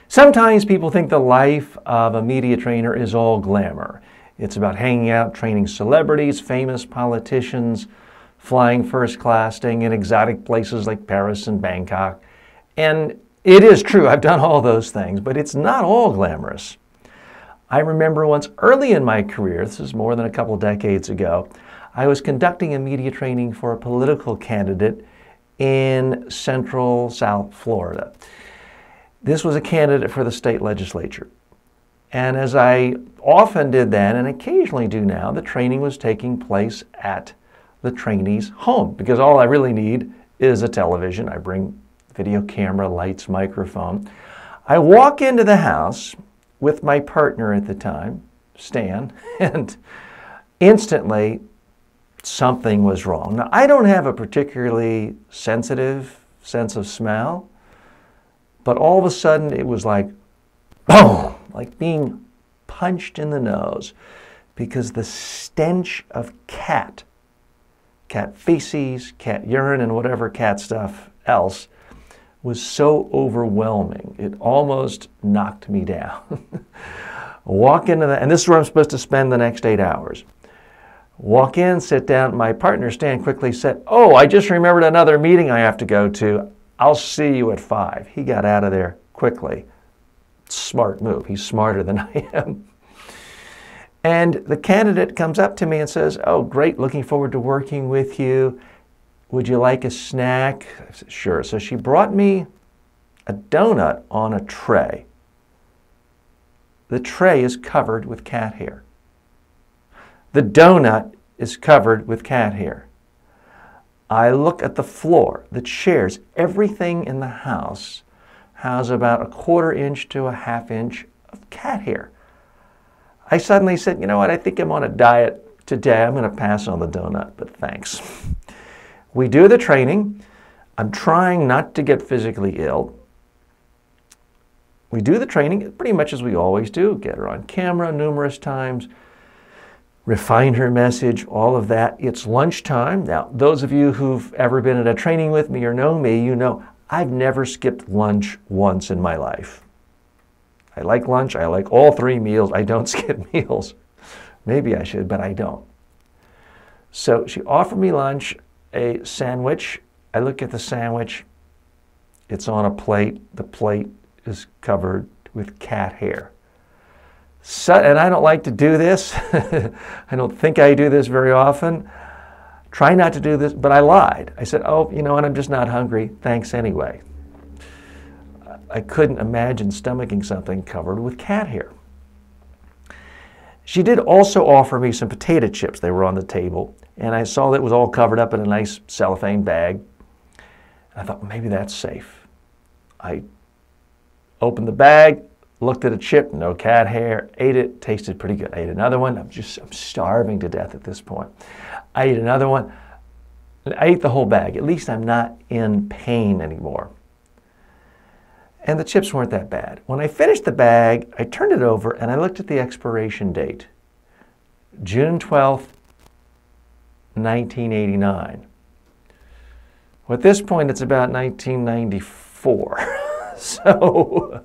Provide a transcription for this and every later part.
Sometimes people think the life of a media trainer is all glamour. It's about hanging out, training celebrities, famous politicians, flying first class, staying in exotic places like Paris and Bangkok. And it is true, I've done all those things, but it's not all glamorous. I remember once early in my career, this is more than a couple decades ago, I was conducting a media training for a political candidate in Central South Florida. This was a candidate for the state legislature. And as I often did then, and occasionally do now, the training was taking place at the trainee's home, because all I really need is a television. I bring video camera, lights, microphone. I walk into the house with my partner at the time, Stan, and instantly something was wrong. Now, I don't have a particularly sensitive sense of smell, but all of a sudden it was like, boom, like being punched in the nose, because the stench of cat feces, cat urine, and whatever cat stuff else was so overwhelming. It almost knocked me down. Walk into that, and this is where I'm supposed to spend the next 8 hours. Walk in, sit down. My partner, Stan, quickly said, "Oh, I just remembered another meeting I have to go to. I'll see you at 5. He got out of there quickly. Smart move. He's smarter than I am. And the candidate comes up to me and says, "Oh, great, looking forward to working with you. Would you like a snack?" I said, "Sure." So she brought me a donut on a tray. The tray is covered with cat hair. The donut is covered with cat hair. I look at the floor, the chairs, everything in the house has about 1/4 inch to a 1/2 inch of cat hair. I suddenly said, "You know what, I think I'm on a diet today. I'm going to pass on the donut, but thanks." We do the training. I'm trying not to get physically ill. We do the training pretty much as we always do. Get her on camera numerous times, refine her message, all of that. It's lunchtime. Now, those of you who've ever been at a training with me or know me, you know I've never skipped lunch once in my life. I like lunch. I like all 3 meals. I don't skip meals. Maybe I should, but I don't. So she offered me lunch, a sandwich. I look at the sandwich. It's on a plate. The plate is covered with cat hair. So, and I don't like to do this. I don't think I do this very often. Try not to do this, but I lied. I said, "Oh, you know what, I'm just not hungry. Thanks anyway." I couldn't imagine stomaching something covered with cat hair. She did also offer me some potato chips. They were on the table, and I saw that it was all covered up in a nice cellophane bag. I thought, maybe that's safe. I opened the bag, looked at a chip, no cat hair, ate it, tasted pretty good. I ate another one. I'm starving to death at this point. I ate another one. I ate the whole bag. At least I'm not in pain anymore. And the chips weren't that bad. When I finished the bag, I turned it over and I looked at the expiration date. June 12th, 1989. Well, at this point, it's about 1994. So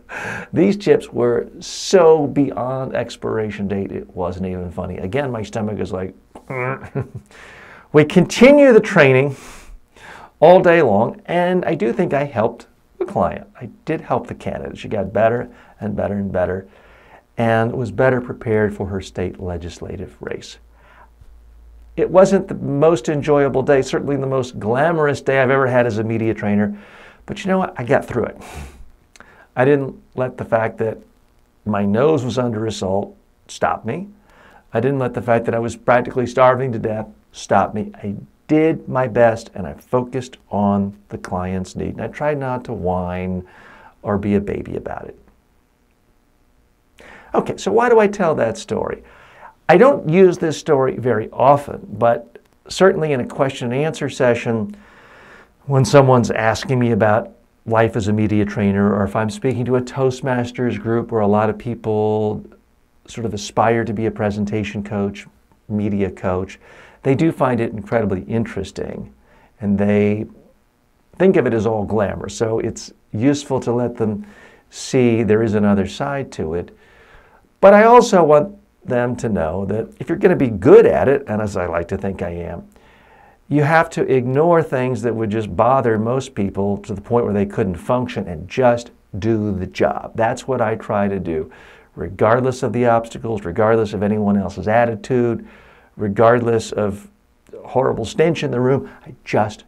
these chips were so beyond expiration date, it wasn't even funny. Again, my stomach is like, We continue the training all day long, and I do think I helped the client. I did help the candidate. She got better and better and better, and was better prepared for her state legislative race. It wasn't the most enjoyable day, certainly the most glamorous day I've ever had as a media trainer, but you know what? I got through it. I didn't let the fact that my nose was under assault stop me. I didn't let the fact that I was practically starving to death stop me. I did my best, and I focused on the client's need. And I tried not to whine or be a baby about it. Okay, so why do I tell that story? I don't use this story very often, but certainly in a question and answer session, when someone's asking me about life as a media trainer, or if I'm speaking to a Toastmasters group where a lot of people sort of aspire to be a presentation coach, media coach, they do find it incredibly interesting, and they think of it as all glamour. So it's useful to let them see there is another side to it. But I also want them to know that if you're going to be good at it, and as I like to think I am, you have to ignore things that would just bother most people to the point where they couldn't function and just do the job. That's what I try to do, regardless of the obstacles, regardless of anyone else's attitude, regardless of horrible stench in the room. I just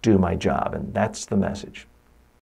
do my job, and that's the message.